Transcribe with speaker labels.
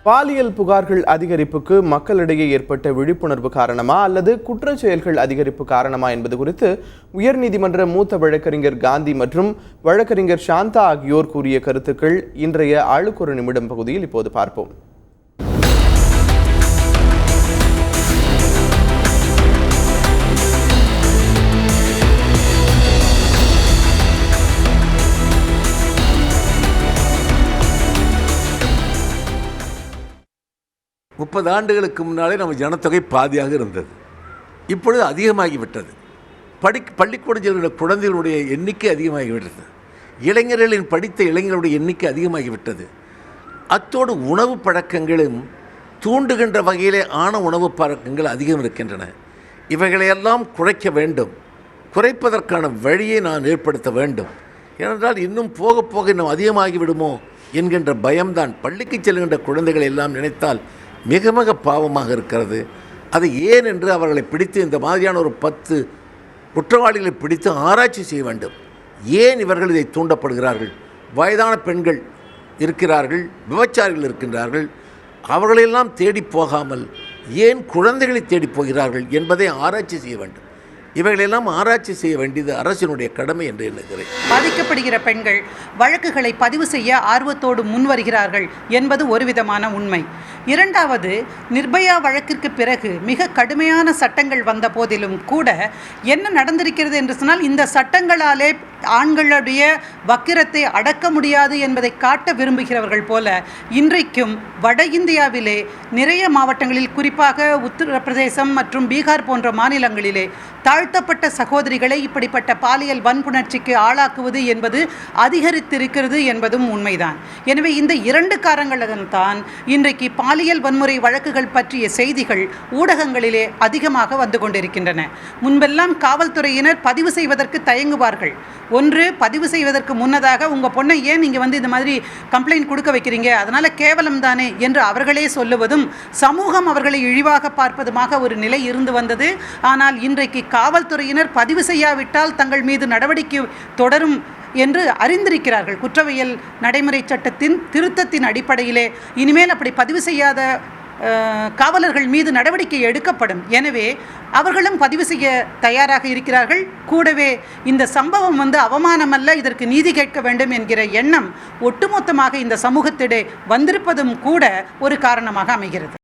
Speaker 1: பாலியல் புகார்கள் அதிகரிப்புக்கு மக்களிடையே ஏற்பட்ட விழிப்புணர்வு காரணமா அல்லது குற்றச் செயல்கள் அதிகரிப்பு காரணமா என்பது குறித்து உயர்நீதிமன்ற மூத்த வழக்கறிஞர் காந்தி மற்றும் வழக்கறிஞர் சாந்தா ஆகியோர் கூறிய கருத்துக்கள் இன்றைய ஆளுக்கு ஒரு நிமிடம் பகுதியில் இப்போது பார்ப்போம்.
Speaker 2: முப்பது ஆண்டுகளுக்கு முன்னாலே நம்ம ஜனத்தொகை பாதியாக இருந்தது. இப்பொழுது அதிகமாகிவிட்டது. பள்ளிக்கூடம் செல்கிற குழந்தைகளுடைய எண்ணிக்கை அதிகமாகிவிட்டது. இளைஞர்களின் படித்த இளைஞர்களுடைய எண்ணிக்கை அதிகமாகிவிட்டது. அத்தோடு உணவு பழக்கங்களும் தூண்டுகின்ற வகையிலே ஆன உணவு பழக்கங்கள் அதிகம் இருக்கின்றன. இவைகளையெல்லாம் குறைக்க வேண்டும். குறைப்பதற்கான வழியை நான் ஏற்படுத்த வேண்டும். ஏனென்றால் இன்னும் போக போக இன்னும் அதிகமாகிவிடுமோ என்கின்ற பயம்தான். பள்ளிக்கு செல்கின்ற குழந்தைகளை எல்லாம் நினைத்தால் மிக மிக பாவமாக இருக்கிறது. அது ஏன் என்று அவர்களை பிடித்து இந்த மாதிரியான ஒரு 10 குற்றவாளிகளை பிடித்து ஆராய்ச்சி செய்ய வேண்டும். ஏன் இவர்கள் இதை தூண்டப்படுகிறார்கள்? வயதான பெண்கள் இருக்கிறார்கள், விபச்சாரிகள் இருக்கின்றார்கள். அவர்களெல்லாம் தேடி போகாமல் ஏன் குழந்தைகளை தேடி போகிறார்கள் என்பதை ஆராய்ச்சி செய்ய வேண்டும். இவைகளெல்லாம் ஆராய்ச்சி செய்ய வேண்டியது அரசினுடைய கடமை என்று எண்ணுகிறேன்.
Speaker 3: பாதிக்கப்படுகிற பெண்கள் வழக்குகளை பதிவு செய்ய ஆர்வத்தோடு முன்வருகிறார்கள் என்பது ஒரு விதமான உண்மை. இரண்டாவது, நிர்பயா வழக்கிற்கு பிறகு மிக கடுமையான சட்டங்கள் வந்த போதிலும் கூட என்ன நடந்திருக்கிறது என்று சொன்னால், இந்த சட்டங்களாலே ஆண்களுடைய வக்கிரத்தை அடக்க முடியாது என்பதை காட்ட விரும்புகிறவர்கள் போல இன்றைக்கும் வட இந்தியாவிலே நிறைய மாவட்டங்களில், குறிப்பாக உத்தரப்பிரதேசம் மற்றும் பீகார் போன்ற மாநிலங்களிலே தாழ்த்தப்பட்ட சகோதரிகளை இப்படிப்பட்ட பாலியல் வன்புணர்ச்சிக்கு ஆளாக்குவது என்பது அதிகரித்திருக்கிறது என்பதும் உண்மைதான். எனவே இந்த 2 காரணங்களால்தான் இன்றைக்கு பாலியல் வன்முறை வழக்குகள் பற்றிய செய்திகள் ஊடகங்களிலே அதிகமாக வந்து கொண்டிருக்கின்றன. முன்பெல்லாம் காவல்துறையினர் பதிவு செய்வதற்கு தயங்குவார்கள். ஒன்று, பதிவு செய்வதற்கு முன்னதாக உங்கள் பொண்ணை ஏன் நீங்கள் இந்த மாதிரி கம்ப்ளைண்ட் கொடுக்க வைக்கிறீங்க, அதனால் கேவலம் தானே என்று அவர்களே சொல்லுவதும் சமூகம் அவர்களை இழிவாக பார்ப்பதுமாக ஒரு நிலை இருந்து வந்தது. ஆனால் இன்றைக்கு காவல்துறையினர் பதிவு செய்யாவிட்டால் தங்கள் மீது நடவடிக்கை தொடரும் என்று அறிந்திருக்கிறார்கள். குற்றவியல் நடைமுறை சட்டத்தின் திருத்தத்தின் அடிப்படையிலே இனிமேல் அப்படி பதிவு செய்யாத காவலர்கள் மீது நடவடிக்கை எடுக்கப்படும். எனவே அவர்களும் பதிவு செய்ய தயாராக இருக்கிறார்கள். கூடவே இந்த சம்பவம் அவமானமல்ல, இதற்கு நீதி கேட்க வேண்டும் என்கிற எண்ணம் ஒட்டுமொத்தமாக இந்த சமூகத்திலே வந்திருப்பதும் கூட ஒரு காரணமாக அமைகிறது.